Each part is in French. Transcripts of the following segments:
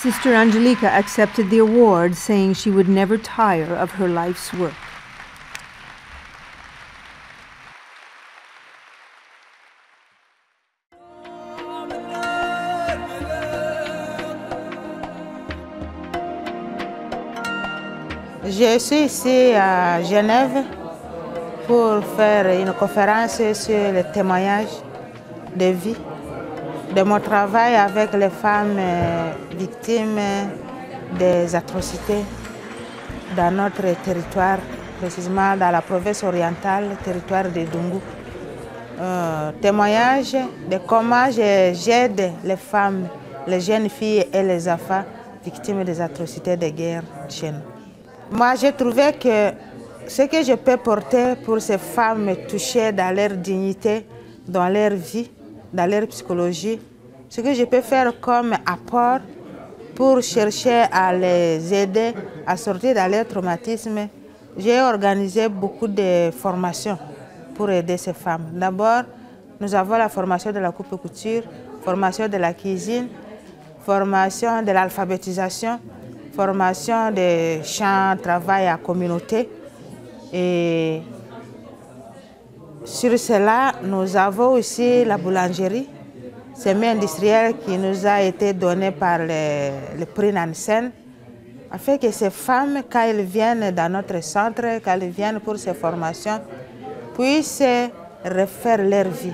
Sister Angelica accepted the award, saying she would never tire of her life's work. Je suis ici à Genève pour faire une conférence sur le témoignage de vie, de mon travail avec les femmes victimes des atrocités dans notre territoire, précisément dans la province orientale, le territoire de Dungu. Témoignage de comment j'aide les femmes, les jeunes filles et les enfants victimes des atrocités de guerre chez nous. Moi, j'ai trouvé que ce que je peux porter pour ces femmes touchées dans leur dignité, dans leur vie, dans leur psychologie, ce que je peux faire comme apport pour chercher à les aider à sortir de leur traumatisme, j'ai organisé beaucoup de formations pour aider ces femmes. D'abord, nous avons la formation de la coupe-couture, formation de la cuisine, formation de l'alphabétisation, formation de chant, travail à communauté. Et sur cela, nous avons aussi la boulangerie, semi-industrielle qui nous a été donnée par le prix Nansen, afin que ces femmes, quand elles viennent dans notre centre, quand elles viennent pour ces formations, puissent refaire leur vie,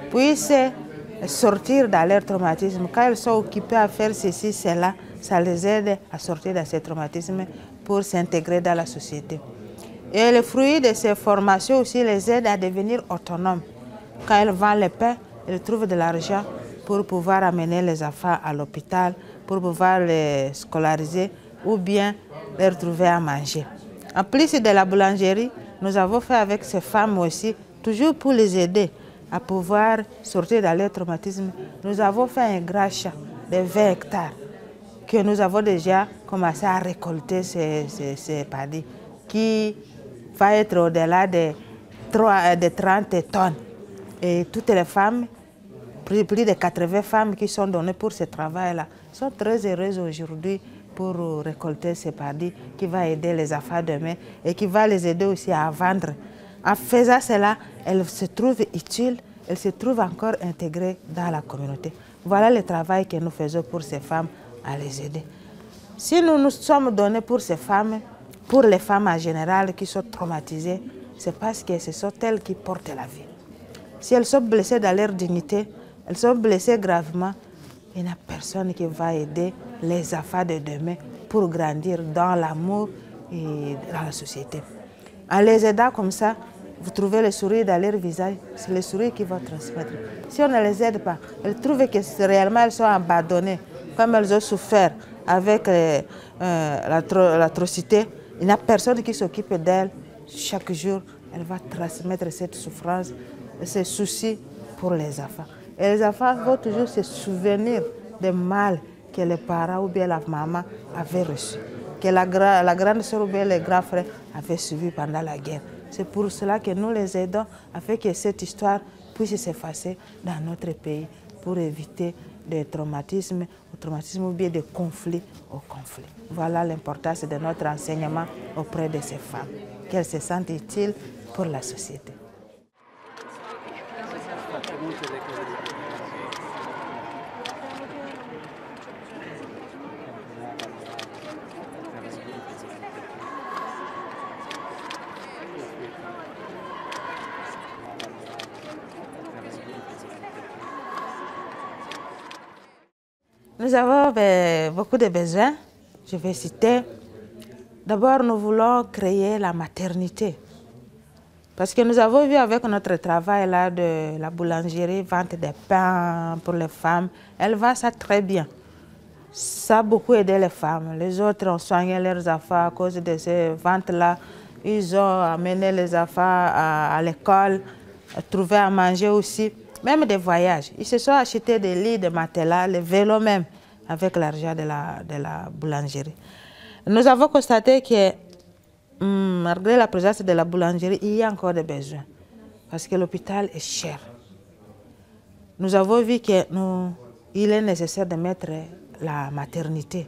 puissent sortir dans leur traumatisme. Quand elles sont occupées à faire ceci, cela, ça les aide à sortir de ces traumatismes pour s'intégrer dans la société. Et le fruit de ces formations aussi les aide à devenir autonomes. Quand elles vendent le pain, elles trouvent de l'argent pour pouvoir amener les enfants à l'hôpital, pour pouvoir les scolariser ou bien leur trouver à manger. En plus de la boulangerie, nous avons fait avec ces femmes aussi, toujours pour les aider à pouvoir sortir de leur traumatisme, nous avons fait un grand champ de 20 hectares que nous avons déjà commencé à récolter ces paddies qui va être au-delà de 30 tonnes. Et toutes les femmes, plus de 80 femmes qui sont données pour ce travail-là, sont très heureuses aujourd'hui pour récolter ces paddies qui va aider les enfants demain et qui va les aider aussi à vendre. En faisant cela, elles se trouvent utiles, elles se trouvent encore intégrées dans la communauté. Voilà le travail que nous faisons pour ces femmes, à les aider. Si nous nous sommes donnés pour ces femmes, pour les femmes en général qui sont traumatisées, c'est parce que ce sont elles qui portent la vie. Si elles sont blessées dans leur dignité, elles sont blessées gravement, il n'y a personne qui va aider les enfants de demain pour grandir dans l'amour et dans la société. En les aidant comme ça, vous trouvez le sourire dans leur visage, c'est le sourire qui va transmettre. Si on ne les aide pas, elles trouvent que réellement elles sont abandonnées, comme elles ont souffert avec l'atrocité. Il n'y a personne qui s'occupe d'elles. Chaque jour, elle va transmettre cette souffrance, ces soucis pour les enfants. Et les enfants vont toujours se souvenir des mal que les parents ou bien la maman avaient reçu, que la grande sœur ou bien les grands frères avaient subi pendant la guerre. C'est pour cela que nous les aidons afin que cette histoire puisse s'effacer dans notre pays pour éviter des traumatismes ou bien des conflits au conflit. Voilà l'importance de notre enseignement auprès de ces femmes, qu'elles se sentent utiles pour la société. Nous avons beaucoup de besoins. Je vais citer. D'abord, nous voulons créer la maternité. Parce que nous avons vu avec notre travail là de la boulangerie, vente des pains pour les femmes, elle va ça très bien. Ça a beaucoup aidé les femmes. Les autres ont soigné leurs enfants à cause de ces ventes-là. Ils ont amené les enfants à l'école, trouvé à manger aussi. Même des voyages. Ils se sont achetés des lits, des matelas, les vélos même, avec l'argent de la boulangerie. Nous avons constaté que, malgré la présence de la boulangerie, il y a encore des besoins. Parce que l'hôpital est cher. Nous avons vu qu'il est nécessaire de mettre la maternité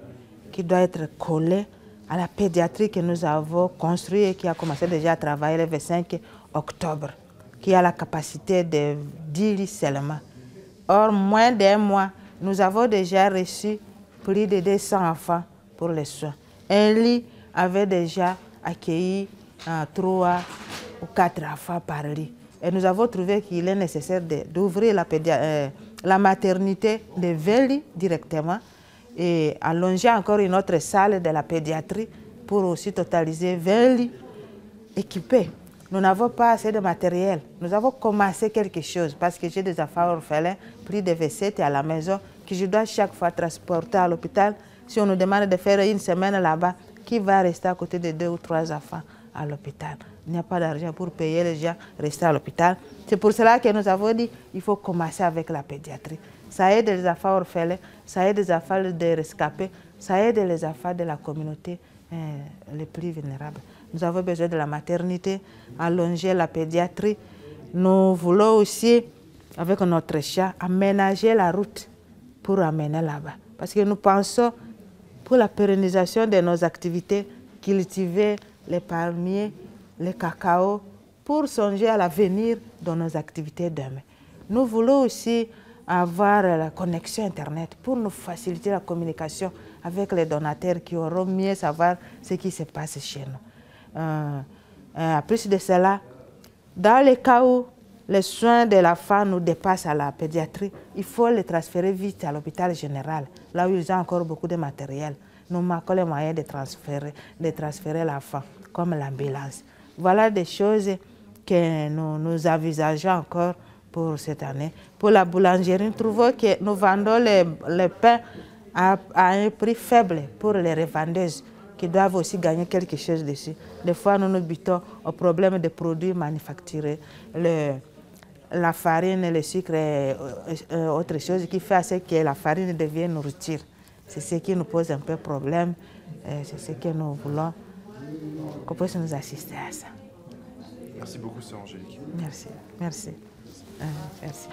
qui doit être collée à la pédiatrie que nous avons construite et qui a commencé déjà à travailler le 25 octobre, qui a la capacité de 10 lits seulement. Or, moins d'un mois, nous avons déjà reçu plus de 200 enfants pour les soins. Un lit avait déjà accueilli 3 ou 4 enfants par lit. Et nous avons trouvé qu'il est nécessaire d'ouvrir la maternité de 20 lits directement et allonger encore une autre salle de la pédiatrie pour aussi totaliser 20 lits équipés. Nous n'avons pas assez de matériel. Nous avons commencé quelque chose parce que j'ai des enfants orphelins, pris des WC à la maison que je dois chaque fois transporter à l'hôpital. Si on nous demande de faire une semaine là-bas, qui va rester à côté de 2 ou 3 enfants à l'hôpital? Il n'y a pas d'argent pour payer les gens rester à l'hôpital. C'est pour cela que nous avons dit qu'il faut commencer avec la pédiatrie. Ça aide les enfants orphelins, ça aide les enfants de rescapés, ça aide les enfants de la communauté les plus vulnérables. Nous avons besoin de la maternité, allonger la pédiatrie. Nous voulons aussi, avec notre chat, aménager la route pour amener là-bas. Parce que nous pensons, pour la pérennisation de nos activités, cultiver les palmiers, les cacao, pour songer à l'avenir de nos activités demain. Nous voulons aussi avoir la connexion Internet pour nous faciliter la communication avec les donateurs qui auront mieux savoir ce qui se passe chez nous. En plus de cela, dans les cas où les soins de la femme nous dépassent à la pédiatrie, il faut les transférer vite à l'hôpital général, là où ils ont encore beaucoup de matériel. Nous manquons les moyens de transférer l'enfant, comme l'ambulance. Voilà des choses que nous envisageons encore pour cette année. Pour la boulangerie, nous trouvons que nous vendons le pain à un prix faible pour les revendeuses qui doivent aussi gagner quelque chose dessus. Des fois, nous nous butons au problème des produits manufacturés. La farine, le sucre et autre chose qui fait à ce que la farine devienne nourriture. C'est ce qui nous pose un peu problème. C'est ce que nous voulons qu'on puisse nous assister à ça. Merci beaucoup, Sœur Angélique. Merci. Merci. Merci.